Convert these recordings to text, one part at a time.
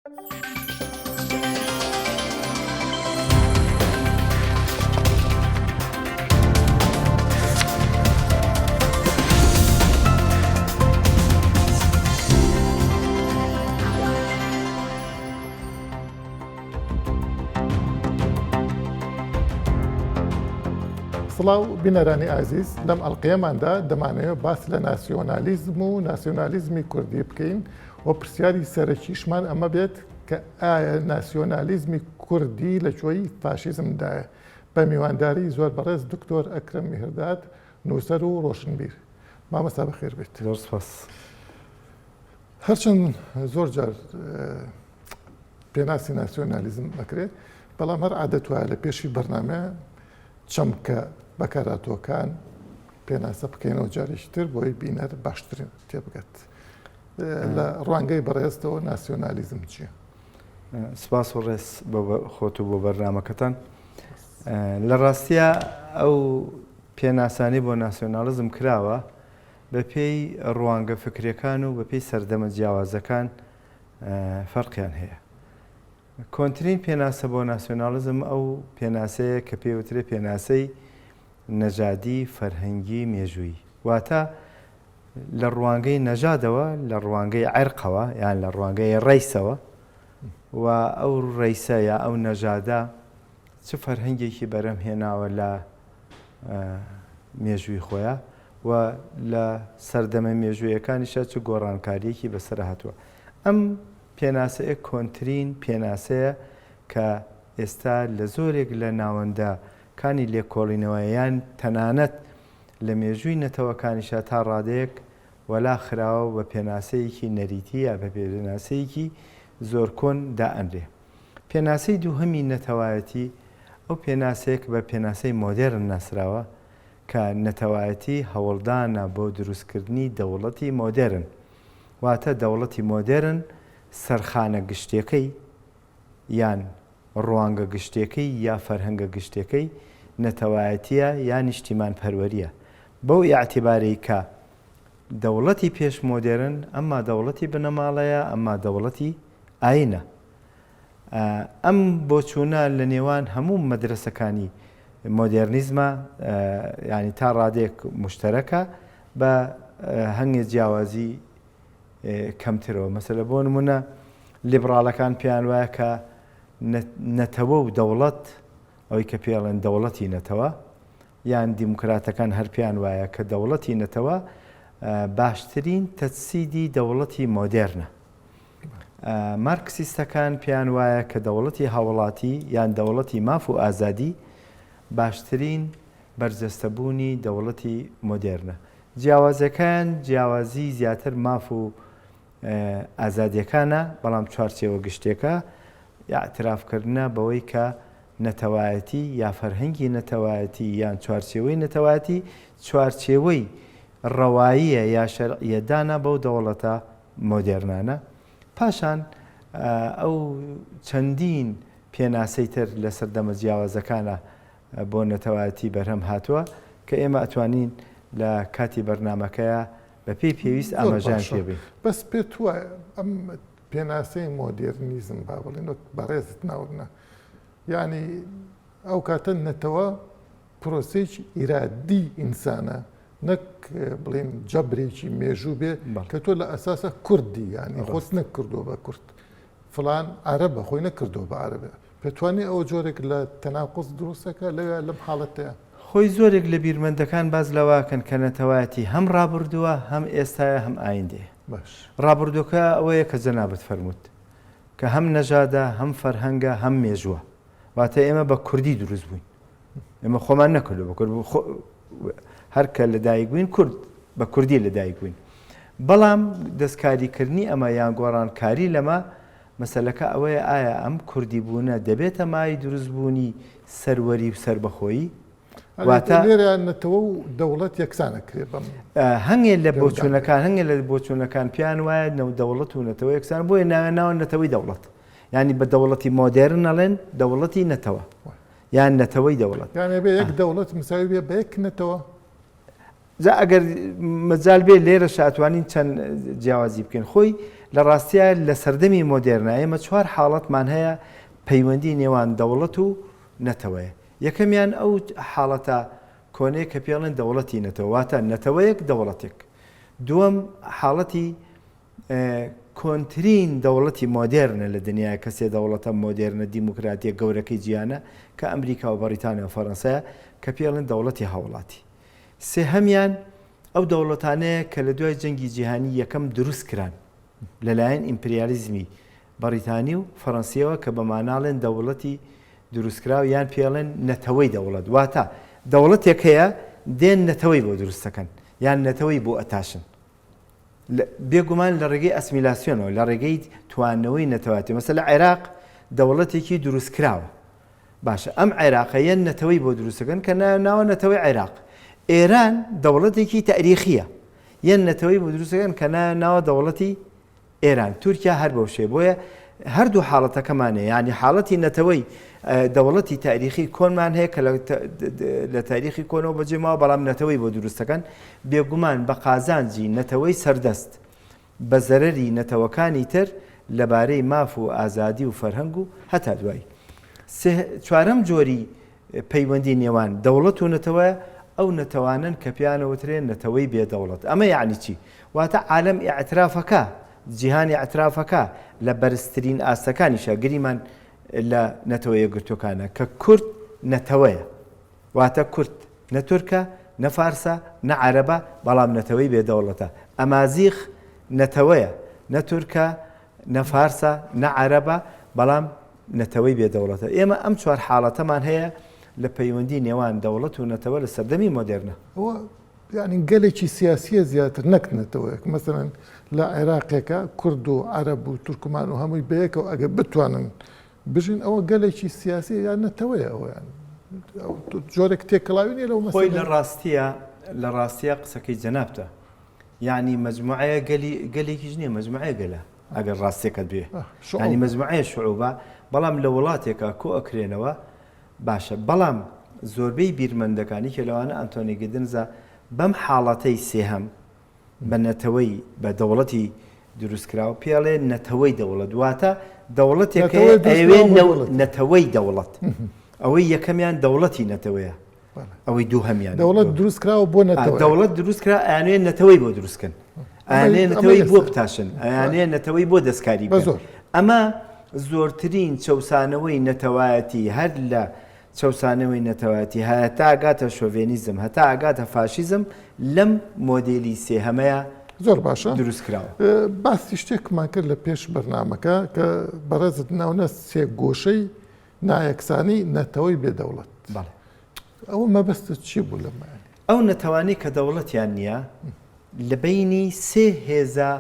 سڵاو بینەرانی ئازیز لەم ئەڵقەیەماندا دەمانەوێت باس لە ناسیۆنالیزم و ناسیۆنالیزمی کوردی بکەین و پرسیاری سەرەکیشمان ئەمە بێت کە ئایا ناسیۆنالیزمی کوردی لەکوێی فاشیزمدایە بە میوانداری زۆر بەڕێز دکتۆر ئەکرەم میهرداد نووسەر و ڕۆشنبیر. مامەستا بەخێر بێت. زۆر سپاس. هەرچەند زۆر جار پێناسی ناسیۆنالیزم دەکرێت، بەڵام هەر عادەت وایە لە پێشی بەرنامە چەمکە بەکارهاتووەکان پێناسە بکەینەوە جاریشتر بۆی بینەر باشترین تێبگات. لە ڕوانگەی بەڕێستەوە ناسیۆنالیزم چییە؟ سپاس و ڕێز خۆت و بۆ بەرنامەکەتان. لە ڕاستیە ئەو پێناسانی بۆ ناسیۆنالیزم کراوە بە پێی ڕوانگە فکرەکان و بە پێی سەردەمە جیاوازەکان فەرقیان هەیە. کۆنترین پێناسە بۆ ناسیۆنالیزم ئەو پێناسەیە کە پێوترێ پێناسەی نەژادی فەرهەنگی مێژووی، واتە لە ڕوانگەی نەژادەوە، لە ڕوانگەی عێرقەوە یان لە ڕوانگەی ڕیسەوە و ئەو ڕیسە یا ئەو نەژادە چ فەرهەنگێکی بەرەم هێناوە لە مێژووی خۆیە و لە سەردەمە مێژوویەکانیشە چ گۆڕانکاریەکی بەسەر هاتووە. ئەم پێناسەیە کۆنترین پێناسەیە کە ئێستا لە زۆرێک لە ناوەندەکانی لێکۆڵینەوەیان تەنانەت لە مێژووی نەتەوەکانیشە تا ڕادەیەک وەلا خراوە بە پێناسەیەکی نەریتی یا بە پێناسەیەکی زۆر کۆن دائەنرێ. پێناسەی دووهەمی نەتەوایەتی ئەو پێناسەیەک بە پێناسەی مۆدێرن ناسراوە کە نەتەوایەتی هەوڵدانە بۆ دروستکردنی دەوڵەتی مۆدێرن، واتە دەوڵەتی مۆدێرن سەرخانە گشتەکەی یان ڕوانگە گشتەکەی یا فەرهەنگە گشتەکەی نەتەوایەتیە یا نیشتیمان پەروەریە. بەو ئیعتیبارەی کە دەوڵەتی پێش مۆدێرن ئەمما دەوڵەتی بنەماڵەیە، ئەمما دەوڵەتی ئاینە. ئەم بۆچوونە لە نێوان هەموو مەدرسەکانی مۆدێرنیزمە ینی تا ڕادێک مشتەرەکە بە هەنگێ جیاوازی کەمترەوە. مەسەلە بۆ نمونە لیبراڵەکان پێیان وایە کە نەتەوە و دەوڵەت ئەوەی کە پێڵێن دەوڵەتی نەتەوە یان دیموکراتەکان هەر پێیان وایە کە دەوڵەتی نەتەوە باشترین تەجسیدی دەوڵەتی مۆدێرنە. مارکسیستەکان پێیان وایە کە دەوڵەتی هاوڵاتی یان دەوڵەتی ماف و ئازادی باشترین بەرجەستەبوونی دەوڵەتی مۆدێرنە. جیاوازەکان جیاوازی زیاتر ماف و ئازادیەکانە، بەڵام چوارچێوە گشتێکە ئاعترافکردنە بەوەی کە نەتەوایەتی یا فەرهەنگی نەتەوایەتی یان چوارچێوەی نەتەوایەتی چوارچێوەی ڕەواییە یا شەرعیەدانە بەو دەوڵەتە مۆدێرنانە. پاشان ئەو چەندین پێناسەی تر لە سەردەمە جیاوازەکانە بۆ نەتەوایەتی بەرهەم هاتووە کە ئێمە ئەتوانین لە کاتی بەرنمەکەیە بە پێی پێویست ئاماژان پێبێ. بەس پێت وایە ئەم پێناسەی مۆدێرنیزم با بڵێن بەڕێزت ناوبنە، یعنی ئەو کاتە نەتەوە پرۆسێکی ئیرادی ئینسانە، نەک بڵێن جەبرێکی مێژوو بێ کە تۆ لە ئەساسە کوردی ینی خۆت نەکردۆ بە کورد، فلان عەرەبە خۆی نەکردۆ بە عەرەبە. پێتوانێ ئەوە جۆرێک لە تەناقوز دروستەکە لەوێ لەم حاڵەتەیە؟ خۆی زۆرێک لە بیرمەندەکان باز لەواکەن کە نەتەوایەتی هەم ڕابردووە هەم ئێستاە هەم ئایندێ. ڕابردووەکە ئەوەیە کە جەنابەت فەرمووت کە هەم نەژادە هەم فەرهەنگە هەم مێژووە، واتە ئێمە بە کوردی دروست بووین، ئێمە خۆمان نەکردو بە کورد هەر کە لەدایک بووین کورد بە کوردی لەدایک بووین. بەڵام دەستکاریکردنی ئەمە یان گۆڕانکاری لەمە مەسەلەکە ئەوەیە ئایا ئەم کوردی بوونە دەبێتە مای دروستبوونی سەروەری و سربەخۆیی، واتە نەتەوە و دەوڵەت یەکسانەکرێ بەم هەنگێک لە بۆچوونەکان هەنگێک لە بۆچوونەکان پیان وایە دەوڵەت و نەتەوە یەکسان بۆیە ناوە نەتەوەی دەوڵەت، ینی بە دەوڵەتی مۆدێرن ئەڵێن دەوڵەتی نەتەوە یان نەتەوەی دەوڵەت، یانێ بێ یەک دەوڵەت مساوی بێ بە یەک نەتەوە. ئەگەر مەجال بێ لێرە شاتوانین چەند جیاوازی بکەین. خۆی لە ڕاستیە لە سەردەمی مۆدێرنە ئێمە چوار حاڵەتمان هەیە پەیوەندی نێوان دەوڵەت و نەتەوەیە. یەکەمیان ئەو حاڵەتە کۆنەیە کە پێڵێن دەوڵەتی نەتەوە، واتە نەتەوەیەک دەوڵەتێک. دووەم حاڵەتی کۆنترین دەوڵەتی مۆدێرنە لە دنیای کەسێ دەوڵەتە مۆدێرنە دیموکراتیە گەورەکەی جیانە کە ئەمریکا و بەریتانیا و فەڕەنسایە کە پێڵێن دەوڵەتی هاوڵاتی. سێهەمیان ئەو دەوڵەتانەیە کە لە دوای جەنگی جیهانی یەکەم دروست کران لەلایەن ئیمپریالیزمی بەریتانی و فەڕەنسیەوە کە بە ماناڵێن دەوڵەتی دروستکراو یان پێڵێن نەتەوەی دەوڵەت، واتە دەوڵەتێک هەیە دێن نەتەوەی بۆ دروستەکەن یان نەتەوەی بۆ ئەتاشن بێگومان لە ڕێگەی ئەسمیلاسیۆنەوە لە ڕێگەی توانەوەی نەتەواتی. مەسەلە عێراق دەوڵەتێکی دروستکراوە، باشە ئەم عێراقە یەن نەتەوەی بۆ دروستەکەن کە ناوە نەتەوەی عێراق. ئێران دەوڵەتێکی تاریخیە یەن نەتەوەی بۆ دروستەکەن کە ناوە دەوڵەتی ئێران. تورکیا هەر بەو شێ بۆیە هەردوو حاڵەتەکەمانێ، ینی حاڵەتی نەتەوەی دەوڵەتی تاریخی کۆنمان هەیە کە لە تاریخی کۆنەوە بەجێماوە بەڵام نەتەوەی بۆ دروستەکەن بێگومان بە قازانجی نەتەوەی سەردەست بە زەرەری نەتەوەکانی تر لەبارەی ماف و ئازادی و فەرهەنگ و هەتا دوایی. چوارەم جۆری پەیوەندی نێوان دەوڵەت و نەتەوە ئەو نەتەوانن کە پیانەوەترێن نەتەوەی بێدەوڵەت. ئەمە یعنی چی؟ واتە عالەم ئیعترافەکە جیهانی ئەترافەکە لە بەرزترین ئاستەکانیشە گریمان لە نەتەوەیە گرتوەکانە کە کورد نەتەوەیە، واتە کورد نەتورکە نەفارسە نەعەرەبە بەڵام نەتەوەی بێدەوڵەتە. ئەمازیغ نەتەوەیە نەتورکە نەفارسە نەعەرەبە بەڵام نەتەوەی بێدەوڵەتە. ئێمە ئەم چوار حاڵەتەمان هەیە لە پەیوەندی نێوان دەوڵەت و نەتەوە لە سەردەمی مۆدێرنە. یعنی گەلێکی سیاسیە زیاتر نەکنێتەوەیەک مەسەرەن لە عێراقێکە کورد و عەرەب و تورکمان و هەمووی بەیەکەوە ئەگە بتوانن بژین ئەوە گەلێکی سیاسی یان نەتەوەیە ئەویان جۆرێک تێکەڵاوی نیە لەو خۆی لە ڕاستیە قسەکەی جەنابتە، یعنی مەجموعەیە گەلێکیش نییە مەجموعەیە گەلە ئەگەر ڕاستێکت بێ، ینی مەجموعەیە شعوبە بەڵام لە وڵاتێکە کۆ ئەکرێنەوە باشە. بەڵام زۆربەی بیرمەندەکانی کە لەوانە ئەنتۆنی گیدنزە بەم حاڵەتەی سێهەم بە نەتەوەی بە دەوڵەتی دروستکراوە پێڵێ نەتەوەی دەوڵەت، واتە دەوڵەتێک ئەوێ نەتەوەی دەوڵەت. ئەوەی یەکەمیان دەوڵەتی نەتەوەیە، ئەوەی دووهەمیان دەوڵەت دروستکراوە بۆ نەتەوە. دەوڵەت دروستکرا ئەیانوێ نەتەوەی بۆ دروستکەن، ئەیانوێ نەتەوەی بۆ بتاشن، ئەیانوێ نەتەوەی بۆ دەستکاری بکەن. ئەمە زۆرترین چەوسانەوەی نەتەوایەتی هەر لە چەوسانەوەی نەتەوایەتی هەتا ئاگاتە شۆڤێنیزم هەتا ئاگاتە فاشیزم لەم مۆدێلی سێهەمەیە زۆر باشە دروستکراوە. باسی شتێکمان کرد لە پێش بەرنامەکە کە بەڕێزت ناونە سێ گۆشەی نایەکسانی نەتەوەی بێدەوڵەت. ئەوە مەبەستت چی بوو لەمایە؟ ئەو نەتەوانی کە دەوڵەتیان نییە لە بینی سێ هێزە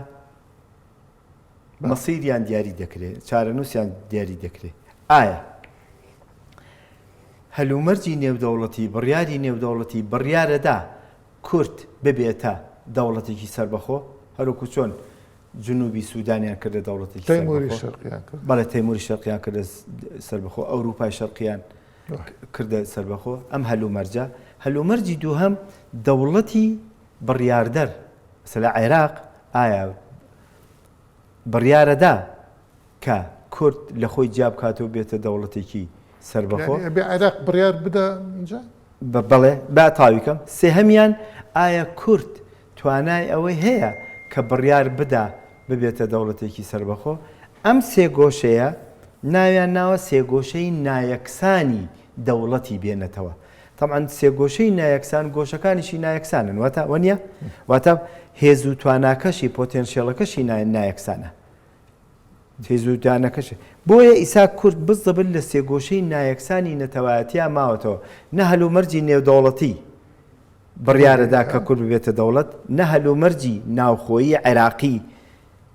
مەسیریان دیاری دەکرێت، چارەنووسیان دیاری دەکرێت. ئایا هەلومەرجی نێودەوڵەتی بڕیاری نێودەوڵەتی بڕیارەدا کورد ببێتە دەوڵەتێکی سربەخۆ هەروکو چۆن جنوبی سوودانیان کردە دەوڵەتێکی بەڵێ تەیموری شەرقیان کردە سربەخۆ، ئەوروپای شەرقیان کردە سربەخۆ. ئەم هەلومەرجی دووهەم دەوڵەتی بڕیاردەر مەسەلە عێراق ئایا بڕیارەدا کە کورد لە خۆی جیا بکاتەوە بێتە دەوڵەتێکی سربەخۆ عێراق بڕیار بدە بەڵێ با تاویکەم. سێهەمیان ئایا کورد توانای ئەوەی هەیە کە بڕیار بدا ببێتە دەوڵەتێکی سربەخۆ. ئەم سێ گۆشەیە ناویان ناوە سێگۆشەی نایەکسانی دەوڵەتی بێنێتەوە. تەمان سێگۆشەی نایەکسان گۆشەکانیشی نایەکسانن واتە وەنیە واتە هێز و تواناکەشی پۆتێنشێڵەکەشی نایەکسانە تێزوودانەکەش. بۆیە ئیسا کورد بزدەبن لە سێگۆشەی نایەکسانی نەتەوایەتیان ماوەتەوە، نە هەلومەرجی نێودەوڵەتی بڕیارەدا کە کورد ببێتە دەوڵەت، نە هەلومەرجی ناوخۆیی عێراقی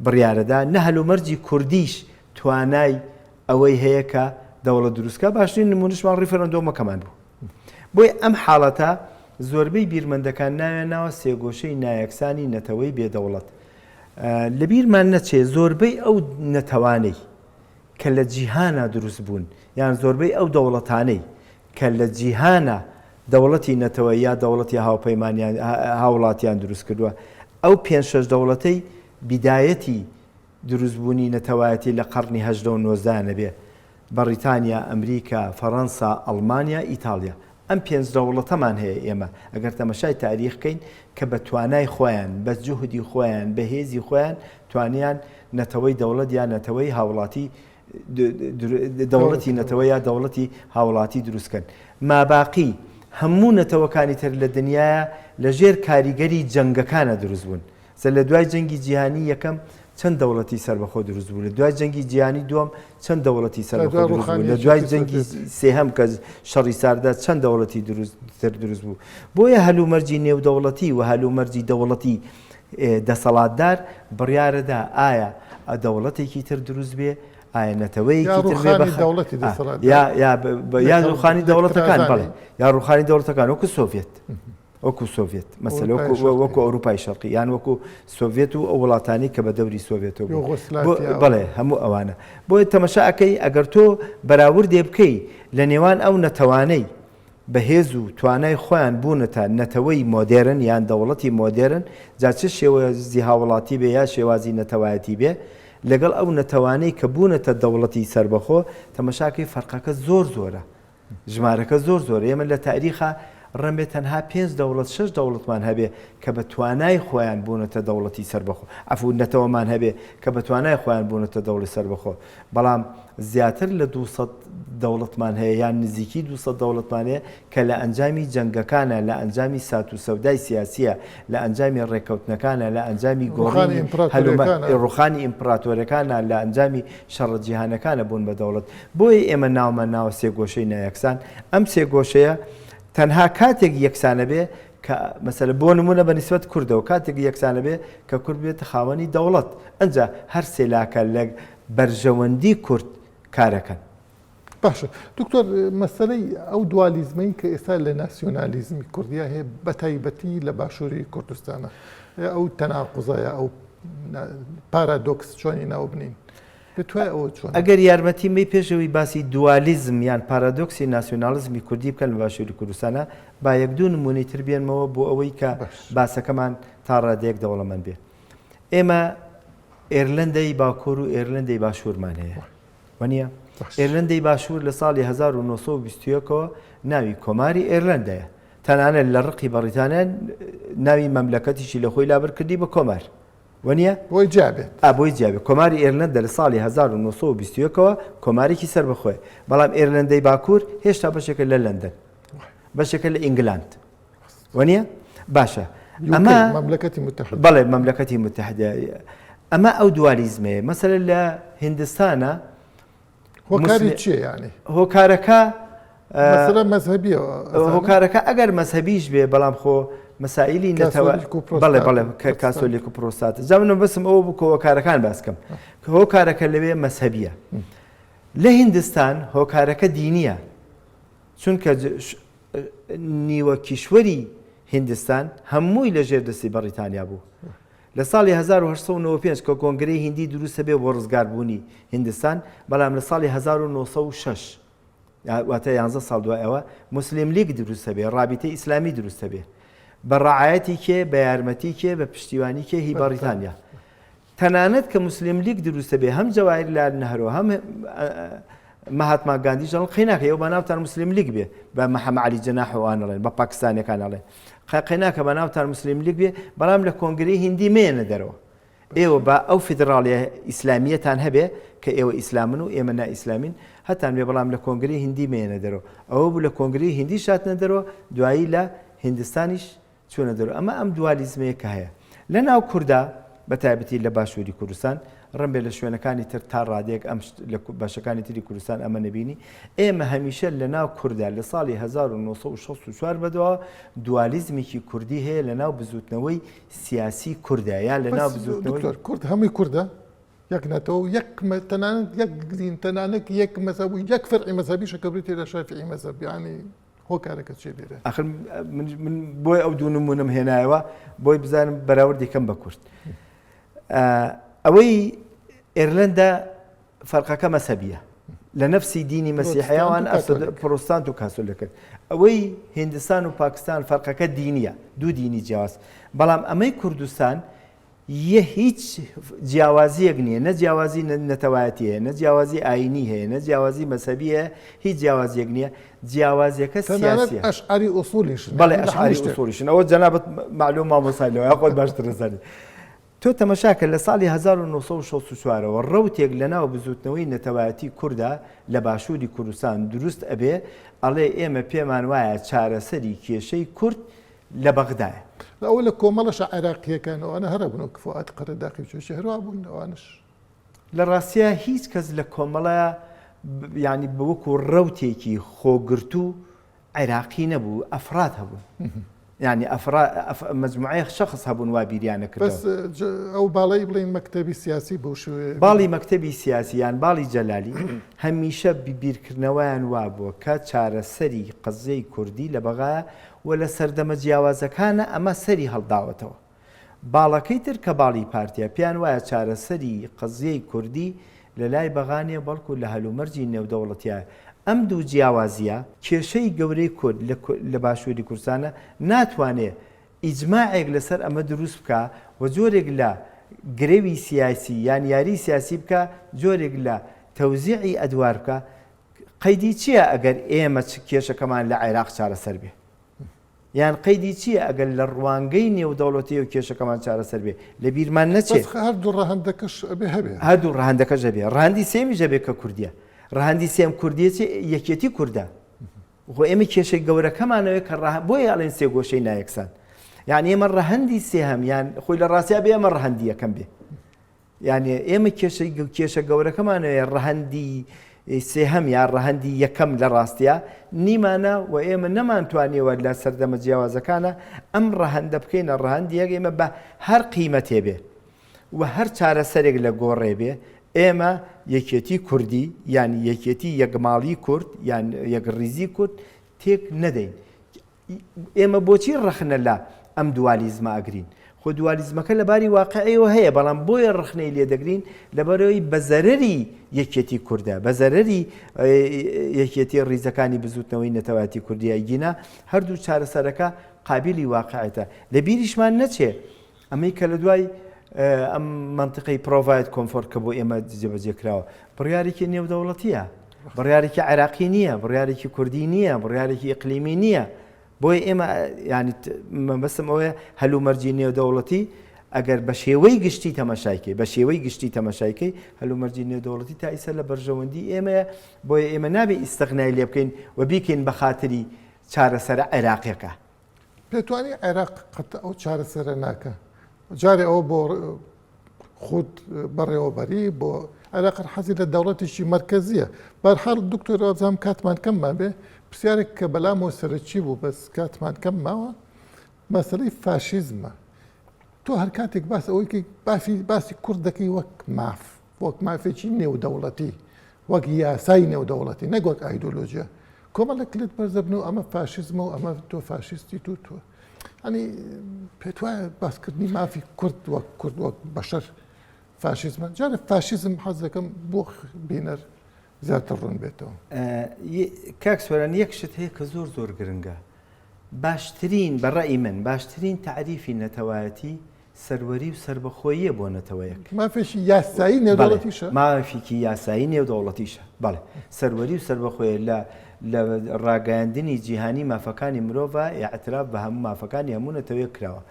بڕیارەدا، نە هەلومەرجی کوردیش توانای ئەوەی هەیە کە دەوڵەت دروستکە. باشترین نمونەشمان ڕیفەرەندۆمەکەمان بوو. بۆیە ئەم حاڵەتە زۆربەی بیرمەندەکان ناوێناوە سێگۆشەی نایەکسانی نەتەوەی بێدەوڵەت. لە بیرمان نەچێ زۆربەی ئەو نەتەوانەی کە لە جیهانە دروست بوون یان زۆربەی ئەو دەوڵەتانەی کە لە جیهانە دەوڵەتی نەتەوە یا دەوڵەتی هاوپەیمانیان هاوڵاتیان دروست کردووە، ئەو 5-6 دەوڵەتەی بیدایەتی دروستبوونی نەتەوایەتی لە قەرنی 18 و 19 بێ بەریتانیا ئەمریکا فەڕەنسا ئەڵمانیا ئیتالیا ئەم پێنج دەوڵەتەمان هەیە ئێمە ئەگەر تەمەشای تاریخکەین کە بە توانای خۆیان بە جوهدی خۆیان بە هێزی خۆیان توانیان نەتەوەی دەوڵەت یا نەتەوەی هاوڵاتی دەوڵەتی نەتەوە یا دەوڵەتی هاوڵاتی دروستکەن ماباقی هەموو نەتەوەکانی تر لە دنیاە لەژێر کاریگەری جەنگەکانە دروست بوون لە دوای جەنگی جیهانی یەکەم چەند دەوڵەتی سەربەخۆ دروست بوو لە دوای جەنگی جیهانی دووەم چەند دەوڵەتی سەربەخۆ دروست بوو لە دوای جەنگی سێهەم کە شەڕی ساردا چەند دەوڵەتی دروست بوو بۆیە هەلومەرجی نێودەوڵەتی و هەلومەرجی دەوڵەتی دەسەڵاتدار بڕیارەدا ئایا دەوڵەتێکی تر دروست بێ ئایا نەتەوەیەکی تر بێ یا ڕوخانی دەوڵەتەکان بەڵێ یا ڕوخانی دەوڵەتەکان وەکو سۆڤێت وەکو سۆڤێت مەسەلە وەکو ئەوروپای شەرقی یان وەکو سۆڤێت و ئەو وڵاتانی کە بە دەوری سۆڤێتەوە بڵێ هەموو ئەوانە بۆیە تەمەشاکەی ئەگەر تۆ بەراوردێ بکەی لە نێوان ئەو نەتەوانەی بەهێز و توانای خۆیان بوونەتە نەتەوەی مۆدێرن یان دەوڵەتی مۆدێرن جا چه شێوازی هاوڵاتی بێ یا شێوازی نەتەوایەتی بێ لەگەڵ ئەو نەتەوانەی کە بوونەتە دەوڵەتی سەربەخۆ تەمەشاکەی فەرقەکە زۆرە ژمارەکە زۆر ئێمە لە تاریخە ڕەمێ تەنها 5 دەوڵەت 6 دەوڵەتمان هەبێ کە بە توانای خۆیان بوونەتە دەوڵەتی سەربەخۆ ئەفو نەتەوەمان هەبێ کە بە توانای خۆیان بوونەتە دەوڵی سەربەخۆ بەڵام زیاتر لە 200 دەوڵەتمان هەیە یان نزیکی 200 دەوڵەتمان هەیە کە لە ئەنجامی جەنگەکانە لە ئەنجامی سات و سەودای سیاسیە لە ئەنجامی ڕێکەوتنەکانە لە ئەنجامی گۆڕانی ڕوخانی ئیمپراتۆرەکانە لە ئەنجامی شەڕە جیهانەکانە بوون بە دەوڵەت بۆیە ئێمە ناومە ناوە سێگۆشەی نایەکسان ئەم سێگۆشەیە تەنها کاتێک یەکسانە بێ کە مەسەلە بۆ نمونە بە نیسبەت کوردەوە کاتێک یەکسانە بێ کە کورد بێتە خاوەنی دەوڵەت ئەنجا هەر سێلاکە لە بەرژەوەندی کورد کارەکەن باشە دکتۆر مەسەلەی ئەو دوالیزمەی کە ئێستا لە ناسیۆنالیزمی کوردیا هەیە بە تایبەتی لە باشووری کوردستانە ئەو تەناقوزایە ئەو پارادۆکس چۆنی ناو بنین ئەگەر یارمەتیمەی پێشەوەی باسی دوالیزم یان پارادۆکسی ناسیۆنالیزمی کوردی بکەن لە باشووری کوردستانە با یەک دوو نمونەی تر بێنمەوە بۆ ئەوەی کە باسەکەمان تا ڕادەیەک دەوڵەمەند بێ ئێمە ئێرلەندەی باکوور و ئێرلەندەی باشوورمان هەیە وەنیە ئێرلەندەی باشوور لە ساڵی 1920ەوە ناوی کۆماری ئێرلەندەیە تەنانەت لە ڕقی بەریتانیا ناوی مەملەکەتیشی لە خۆی لابرکردی بە کۆمار وەنیە بۆی جیابێت بۆی جیابێت کۆماری ئێرلەندە لە ساڵی 1920ەوە کۆمارێکی سەر بەخۆی بەڵام ئێرلەندەی باکوور هێشتا بەشێکە لە لەندەن بەشێکە لە ئینگلاند وەنیە باشە ئەمە بەڵێ مەملەکەتی متحدە ئەمە ئەو دوالیزمەیە مەسەلە لە هیندستانە هۆکاری چیە یانی هۆکارەکە مەسەلە مەذهبیە هۆکارەکە ئەگەر مەذهبیش بێ بەڵام خۆ مەسائلی نەتەوە بەڵێ کاسۆلیک و پرۆستات جامنە بەسم ئەوە بوو هۆکارەکان باسکەم کە هۆکارەکە لەوێ مەذهبیە لە هیندستان هۆکارەکە دینیە چونکە نیوە کیشوەری هیندستان هەمووی لە ژێر دەستی بەریتانیا بوو لە ساڵی 1995 کە کۆنگرەی هیندی دروستە بێ بۆ ڕزگاربوونی هیندستان بەڵام لە ساڵی 1906 واتە 11 ساڵ دوای ئەوە مسلیم لیگ دروستە بێ ڕابطەی ئیسلامی دروستە بێ بە ڕعایەتی کێ بە یارمەتی کێ بە پشتیوانی کێ هی بەریتانیا تەنانەت کە مسلیم لیگ دروستە بێ هەم جەواهیر لال نەهرۆ هەم مەهاتما گاندی ژەڵ قەیناکە ئێوە بەناوتان مسلیم لیگ بێ بە مەحەممەد عەلی جەناح وانەڵێن بە پاکستانیەکان ئەڵێن قەیناکە بەناوتان مسلیم لیگ بێ بەڵام لە کۆنگرەی هیندی مێنە دەرەوە ئێوە بە ئەو فیدراڵیە ئیسلامیەتان هەبێ کە ئێوە ئیسلامن و ئێمە نائیسلامین هەتان بێ بەڵام لە کۆنگرەی هیندی مێنە دەرەوە ئەوە بوو لە کۆنگرەی هیندی شاتنە دەرەوە دوایی لە هیندستانیش چۆنە دەرەوە ئەمە ئەم دوالیزمەیە کە هەیە لە ناو کووردا بە تایبەتی لە باشووری کوردستان ڕەنبێ لە شوێنەکانی تر تا ڕادێک ئەم لە باشەکانی تری کوردستان ئەمە نەبینی ئێمە هەمیشە لە ناو کووردا لە ساڵی 1964 بەدەوە دوالیزمێکی کوردی هەیە لە ناو بزوتنەوەی سیاسی کووردا یا لە ناو بزوتنەوەی کورد هەمووی کووردە یەک نەتەوە یەک تەنانەت یەک دین تەنانەت یەک مەذهب و یەک فەرعی مەذهبی شەکەبرێتی لە شافعی مەذهب یعنی هۆکارەکە چێ لێرە ئاخر من بۆی ئەو دوو نمونەم هێنایەوە بۆی بزانم بەراوردی کەم بە کورد ئەوەی ئێرلەندە فەرقەکە مەذهبیە لە نەفسی دینی مەسیحیەوان پرۆستانت و کاسۆلیکن ئەوەی هیندستان و پاکستان فەرقەکە دینیە دوو دینی جیاواز بەڵام ئەمەی کوردستان هیچ جیاوازیەک نییە، نە جیاوازی نەتەوایەتی هەیە، نە جیاوازی ئاینی هەیە، نە جیاوازی مەسەبی هەیە، هیچ جیاوازیەک نییە. جیاوازیەکە سیاسیە. ئەشعری ئوسولیشن بەڵێ ئەشعری ئوسولیشن ئەوە جەنابەت معلوم مامۆستایلەوە یا خۆت باشتر دەزانی. تۆ تەماشاکە لە ساڵی 1964ەوە ڕەوتێک لەناو بزوتنەوەی نەتەوایەتی کووردا لە باشووری کوردستان دروست ئەبێ ئەڵێ ئێمە پێمان وایە چارەسەری کێشەی کورد لە بەغدایە. ئەوە لە کۆمەڵەش عێراقیەکانەوەوانە هەرە بوون و کفوات قەرەداقی چێ هەروە بوون ئەوانش. لە ڕاستیە هیچ کەس لە کۆمەڵە ینی بوەکو ڕەوتێکی خۆگرت و عێراقی نەبوو، ئەفراد هەبوون. يعني مجموعة شخص هبون وابيريانا كردو بس او بالي بلين مكتبي سياسي بوش بالي مكتبي سياسي يعني بالي جلالي هميشه ببيركرنوان وابو كاتشار سري قضيه كردي لبغا ولا سردم جیاوازه كان اما سري هالدعوته بالاكيتر كبالي بارتيا بيان وايا تشار سري قضيه كردي للاي بغاني بلكو لهلو مرجي نيو دولتيا ئەم دوو جیاوازیە کێشەی گەورەی کورد لە باشووری کوردستانە ناتوانێت ئیجماعێک لەسەر ئەمە دروست بکە و جۆرێک لە گرێوی سیاسی یان یاری سیاسی بکە، جۆرێک لە تەوزیعی ئەدوار بکە. قەیدی چییە ئەگەر ئێمە کێشەکەمان لە عێراق چارەسەر بێ؟ یان قەیدی چییە ئەگەر لە ڕوانگەی نێودەوڵەتی و کێشەکەمان چارەسەر بێ؟ لە بیرمان نەچێت. هەردوو ڕەهەندەکەش هەبێ، هەردوو ڕەهەندەکەش هەبێ. ڕەهەندی سێمی ژەبێ کە کوردیە. ڕەهەندی سێم کوردیەتی یەکێتی کووردە. خۆ ئێمە کێشەی گەورەکەمانەوەی کە بۆیە ئەڵێن سێ گۆشەی نایەکسان. یعنی ئێمە ڕەهەندی سێهەم یان خۆی لە ڕاستیا بێ ئێمە ڕەهەندی یەکەم بێ. یعنی ئێمە کێشە گەورەکەمانەوەی ڕەهەندی سێهەم یان ڕەهەندی یەکەم لە ڕاستیا نیمانە و ئێمە نەمانتوانیەوە لە سەردەمە جیاوازەکانە ئەم ڕەهەندە بکەینە ڕەهەندی یەک ئێمە بە هەر قیمەتێ بێ و هەر چارەسەرێک لە گۆڕێ بێ. ئێمە یەکێتی کوردی یان یەکێتی یەکماڵی کورد یان یەکڕیزی کورد تێک نەدەین. ئێمە بۆچی ڕەخنە لە ئەم دوالیزمە ئەگرین؟ خۆ دوالیزمەکە لەباری واقعیەوە هەیە، بەڵام بۆیە ڕەخنەی لێ دەگرین لەبەرەوەی بەزەرەری یەکێتی کووردە، بەزەرەری یەکێتی ڕیزەکانی بزوتنەوەی نەتەوایەتی کوردیە گینا هەردوو چارەسەرەکە قابلی واقعیەتە. لە بیریشمان نەچێ ئەمەی کە لە دوای ئەم منطقەی پرۆڤایت کۆمفۆرت کە بۆ ئێمە جێبەجێکراوە بڕیارێکی نێودەوڵەتیە، بڕیارێکی عێراقی نییە، بڕیارێکی کوردی نییە، بڕیارێکی ئیقلیمی نییە. بۆیە ئێمە ینی مەبەستم ئەوەیە هەلومەرجی نێودەوڵەتی ئەگەر بە شێوەی گشتی تەماشایکەی بە شێوەی گشتی تەماشایکەی هەلومەرجی نێودەوڵەتی تا ئیسە لە بەرژەوەندی ئێمەیە. بۆیە ئێمە نابێ ئیستەغنای لێ بکەین و بیکەین بە خاتری چارەسەرە عێراقیەکە. پێتوانی عێراق قەت ئەو چارەسەرە ناکە. جارێ ئەوە بۆ خود بەڕێوەبەری بۆ عێراق حەزی لە دەوڵەتێکی مرکزیە. بەرحاڵ دکتۆر ئازام کاتمان کەممان بێ پرسیارێک کە بەلامەوە سەرچی بوو بەس کاتمان کەم ماوە مەسەلەی فاشیزمە. تۆ هەر کاتێک باس ئەوەی باسی کورد دەکەی وەک مافێکی نێودەوڵەتی، وەک یاسای نێودەوڵەتی، نەک وەک ئایدۆلۆژیە. کۆمەڵێک لێت بەرزەبن و ئەمە فاشیزمە و ئەمە تۆ فاشیستی تۆ. ئەنی پێت وایە باسکردنی مافی کورد وەک بەشەر فاشیزمە. جارە فاشیزم حەز دەکەم بۆ بینەر زیاتر ڕوون بێتەوە. کاک سۆران یەک شت هەیە کە زۆر زۆر گرنگە. باشترین بەڕای من باشترین تعریفی نەتەوایەتی سەروەری و سربەخۆییە بۆ نەتەوەیەک. مافێکی یاسایی نێودەوڵەتیشە؟ مافێکی یاسایی نێودەوڵەتیشە. بەڵێ سەروەری و سربەخۆیە لە ڕاگەاندنی جیهانی مافەکانی مرۆڤە ئاعتراف بە هەموو مافەکانی هەموو نەتەوەیەک کراوە.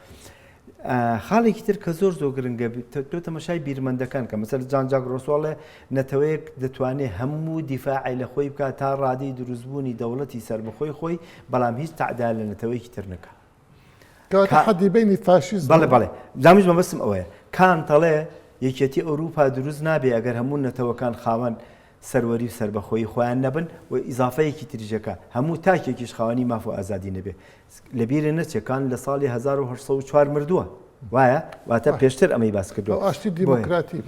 خاڵێکی تر کە زۆر زۆر گرنگە تۆ تەماشای بیرمەندەکان کە مەسەل جان جاک ڕۆسواڵێ نەتەوەیەک دەتوانێت هەموو دیفاعی لە خۆی بکات تا ڕادەی دروستبوونی دەوڵەتی سربەخۆی خۆی، بەڵام هیچ تعدا لە نەتەوەیەکی تر نەکات. حەدی بینی فاشیزم. بەڵێ دامیش مەبەستم ئەوەیە کانتەڵێ یەکێتی ئەوروپا دروست نابێ ئەگەر هەموو نەتەوەکان خاوەن سەروەری و سربەخۆیی خۆیان نەبن و ئیزافەیەکی تریژەکە هەموو تاکێکیش خاوەنی ماف و ئازادی نەبێ. لەبیرە نەچێکان لە ساڵی 1940 مردووە، وایە واتە پێشتر ئەمەی باس کردووە. ئاشتی دیموکراتی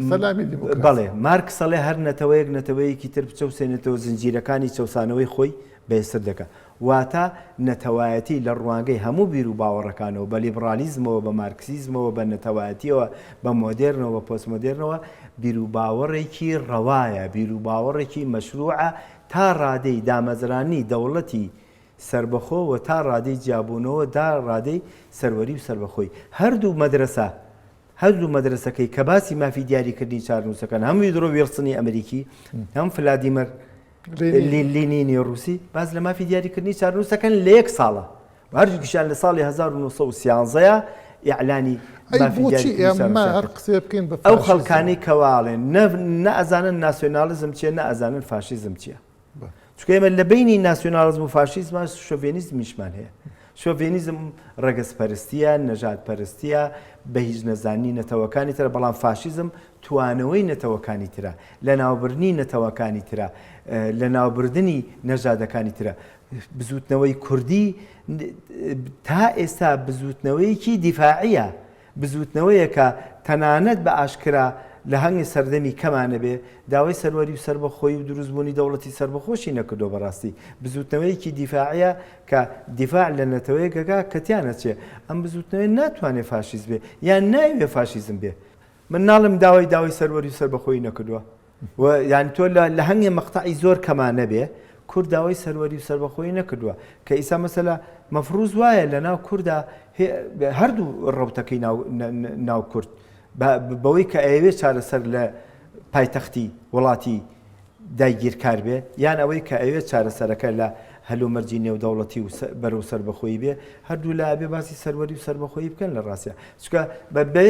سەلامی دیموکراسی. بەڵێ مارکس سەڵێ هەر نەتەوەیەکی تر بچەوسێنێتەوە زنجیرەکانی چەسانەوەی خۆی بەێستر دەکات. واتە نەتەوایەتی لە ڕوانگەی هەموو بیر و باوەڕەکانەوە بە لیبرالیزمەوە بە مارکسیزمەوە بە نەتەوایەتیەوە بە مۆدێرنەوە بە پۆستمۆدێرنەوە بیر و باوەڕێکی ڕەوایە، بیر و باوەڕێکی مەشروعە تا ڕادەی دامەزرانی دەوڵەتی سربەخۆ و تا ڕادەی جیابوونەوە دا ڕادەی سەروەری و سربەخۆی. هەردوو مەدرسە هەردوو مەدرسەکەی کە باسی مافی دیاریکردنی چارنووسەکان هەم ویدرۆ ویلسنی ئەمریکی هەم فلادیمەر لینینی ڕووسی باز لە مافی دیاریکردنی چارنووسەکان لە 1 ساڵە هەردووکیشیان لە ساڵی 1913 ئیعلانی مافی دیاریکردنی ئەو خەڵکانی کەواڵێن نەئەزانن ناسیۆنالیزم چییە نەئەزانن فاشیزم چییە چونکە ئێمە لە بینی ناسیۆنالیزم و فاشیزمان شۆڤێنیزمیشمان هەیە شۆڤێنیزم ڕەگەزپەرستیە نەژادپەرستیە بە هیچ نەزانی نەتەوەکانی ترە بەڵام فاشیزم توانەوەی نەتەوەکانی ترە لە ناوبردنی نەتەوەکانی ترە لە ناوبردنی نەژادەکانی ترە بزوتنەوەی کوردی تا ئێستا بزوتنەوەیەکی دیفاعیە بزوتنەوەیە کە تەنانەت بە ئاشکرا لە هەنگی سەردەمی کەمانە بێ داوای سەروەری و سربەخۆی و دروستبوونی دەوڵەتی سربەخۆشی نەکردو بەڕاستی بزوتنەوەیەکی دیفاعیە کە دیفاع لە نەتەوەیەکەکە کە تیانە چێ ئەم بزوتنەوەی ناتوانێت فاشیز بێ یان ناوێ فاشیزم بێ من ناڵم داوای سەروەری و سربەخۆی نەکردووە یان تۆ لە هەنگی مەقتەعی زۆر کەمانە بێ کورد داوای سەروەری و سربەخۆی نەکردووە کە ئیسا مەسەلا مەفروض وایە لە ناو کووردا هەردوو ڕەوتەکەی ناو کورد بەوەی کە ئەوێ چارەسەر لە پایتەختی وڵاتی دایگیرکار بێ یان ئەوەی کە ئەوێ چارەسەرەکە لە هەلومەرجی نێودەوڵەتی و بەرەو سربەخۆیی بێ هەردوو لە ئەبێ باسی سەروەری و سربەخۆیی بکەن لە ڕاستە چونکە بە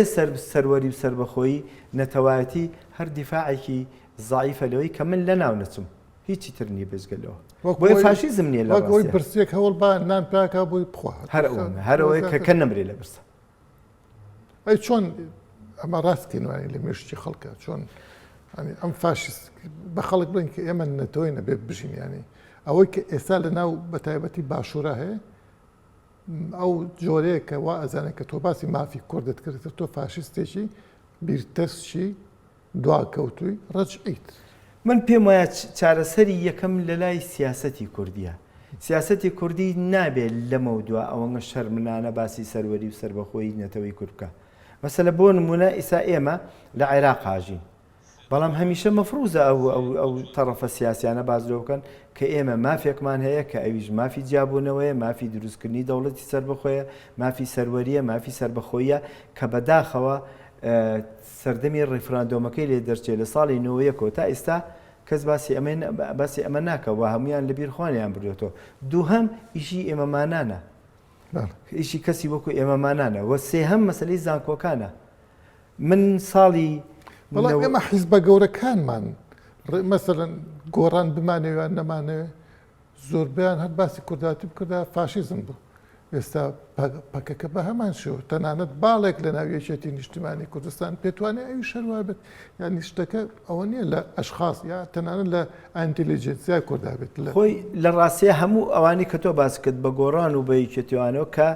سەروەری و سربەخۆیی نەتەوایەتی هەر دیفاعێکی زعیفە لەوەی کە من لە ناو نەچم هیچی تر نییە بێزگەلەوە بۆی فاشیزم نییە لە وەک برسێک هەوڵ بە نان پاکە بۆی بخوا هەرەوەی کە نەمرێ لە برسە ئەی چۆن ئەمە ڕاستکەینوانی لە مێشتی خەڵکە چۆن ئەم فاشیست بە خەڵک بڵین کە ئێمە نەتەوەی نەبێت بژین ینی ئەوەی کە ئێستا لە ناو بەتایبەتی باشوورە هەیە ئەو جۆرەیە کە وا ئەزانێت کە تۆ باسی مافی کوردت کردێتە تۆ فاشیستێکی بیرتەسشی دواکەوتووی ڕەجعیت من پێم وایە چارەسەری یەکەم لە لای سیاسەتی کوردیە سیاسەتی کوردی نابێت لەمە دووە ئەوەنگە شەرمنانە باسی سەروەری و سربەخۆیی نەتەوەی کورد بکە مەسەلە بۆ نمونە ئیسا ئێمە لە عێراق هاژین بەڵام هەمیشە مەفروزە ئەو تەڕەفە سیاسیانە باز لێ بکەن کە ئێمە مافێکمان هەیە کە ئەویش مافی جیابوونەوەیە مافی دروستکردنی دەوڵەتی سربەخۆیە مافی سەروەریە مافی سربەخۆیە کە بەداخەوە سەردەمی ڕیفراندۆمەکەی لێ دەرچێت لە ساڵی 91 تا ئێستا کەس باسی ئەمە ناکەوە هەمویان لە بیرخوانیان بردوێتەوە دووهەم ئیشی ئێمەمانانە ئیشی کەسی وەکو ئێمەمانانە وە سێهەم مەسەلەی زانکۆکانە من ساڵی بەڵام ئێمە حیزبە گەورەکانمان مەسەرەن گۆڕان بمانەوێت نەمانەوێت زۆربیان هەر باسی کورداتی بکردا فاشیزم بوو ئێستا پەکەکە بە هەمان شێوە تەنانەت باڵێک لە ناو یەکێتی نیشتیمانی کوردستان پێتوانێت ئەوی شەروا بێت یان نیشتەکە ئەوە نییە لە ئەشخاص یا تەنانەت لە ئەنتیلیجنسیای کووردا بێت خۆی لە ڕاستیە هەموو ئەوانی کە تۆ باس کرد بە گۆڕان و بە یەکێتیوانەوە کە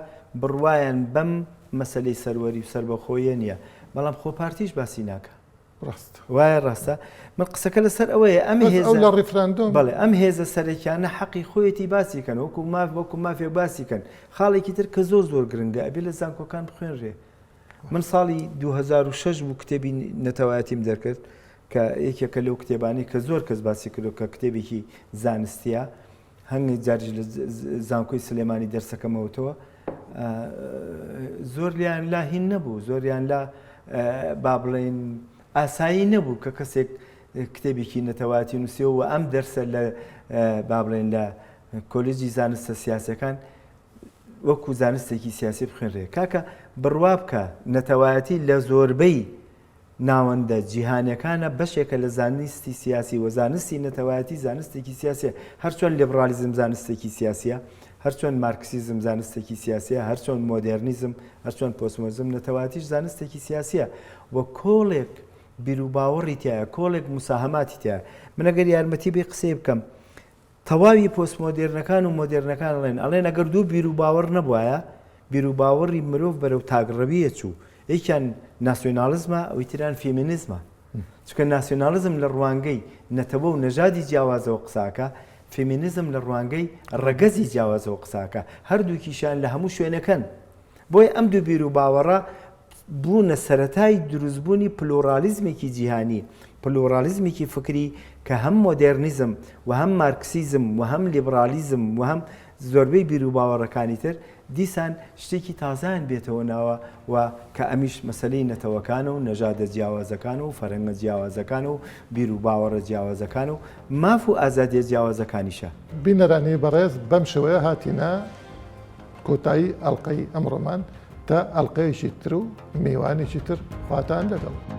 بڕوایان بەم مەسەلەی سەروەری و سربەخۆیە نییە بەڵام خۆپارتیش باسی ناکە ڕاست وایە ڕاستە من قسەکە لەسەر ئەوەیە ئەم لە ڕیفراندۆم بەڵێ ئەم هێزە سەرەکیانە حەقی خۆیەتی باسیکەن وەکو مافێ باسیکەن خاڵێکی تر کە زۆر گرنگە ئەبێ لە زانکۆکان بخوێنرێ من ساڵی 2006 بوو کتێبی نەتەوایەتیم دەرکرد کە یەکێکە لەو کتێبانی کە زۆر کەس باسی کردو کە کتێبێکی زانستیە هەنگی جارج لە زانکۆی سلێمانی دەرسەکەمەوتەوە زۆر لیان لا هین نەبوو زۆریان لا با بڵێن ئاسایی نەبوو کە کەسێک کتێبێکی نەتەوایەتی نووسیەوە و ئەم دەرسە لە با بڵێن لە کۆلێجی زانستە سیاسەکان وەکو زانستێکی سیاسی بخوێنرێ کاکە بڕوا بکە نەتەوایەتی لە زۆربەی ناوەندە جیهانیەکانە بەشێکە لە زانستی سیاسی و زانستی نەتەوایەتی زانستێکی سیاسیە هەرچۆن لیبرالیزم زانستێکی سیاسیە هەرچۆن مارکسیزم زانستێکی سیاسیە هەرچۆن مۆدێرنیزم هەرچۆن پۆستمۆرنیزم نەتەوایەتیش زانستێکی سیاسیە و کۆڵێک بیرروباوەڕی تایە کۆڵێک مساهەماتی تایە من ئەگەر یارمەتی بێ قسەی بکەم تەواوی پۆستمۆدێرنەکان و مۆدێرنەکان ئەڵێن ئەگەر دوو بیرروباوەڕ نەبوایە بیرروباوەڕی مرۆڤ بەرەو تاگڕەویە چوو یەکیان ناسیۆنالیزمە ئەوی تران فێمینیزمە چونکە ناسیۆنالیزم لە ڕوانگەی نەتەوە و نەژادی جیاوازەوە قساکە فێمینیزم لە ڕوانگەی ڕەگەزی جیاوازەوە قساکە هەردووکیشان لە هەموو شوێنەکەن بۆی ئەم دوو بیرروباوەڕە بوونە سەرەتای دروستبوونی پلۆرالیزمێکی جیهانی پلۆرالیزمێکی فکری کە هەم مۆدێرنیزم و هەم مارکسیزم و هەم لیبرالیزم و هەم زۆربەی بیرروباوەڕەکانی تر دیسان شتێکی تازان بێتەوە ناوە و کە ئەمیش مەسلەی نەتەوەکانە و نەژادە جیاوازەکان و فەرهەنگە جیاوازەکان و بیر و باوەڕە جیاوازەکان و ماف و ئازادیە جیاوازەکانیشە. بینەرانی بەڕێز بەم شێوەیە هاتیە کۆتایی ئەڵلقەی ئەمڕۆمان تا ئەڵلقەیەکی تر و میوانێکی تر خواتان لەگەڵ.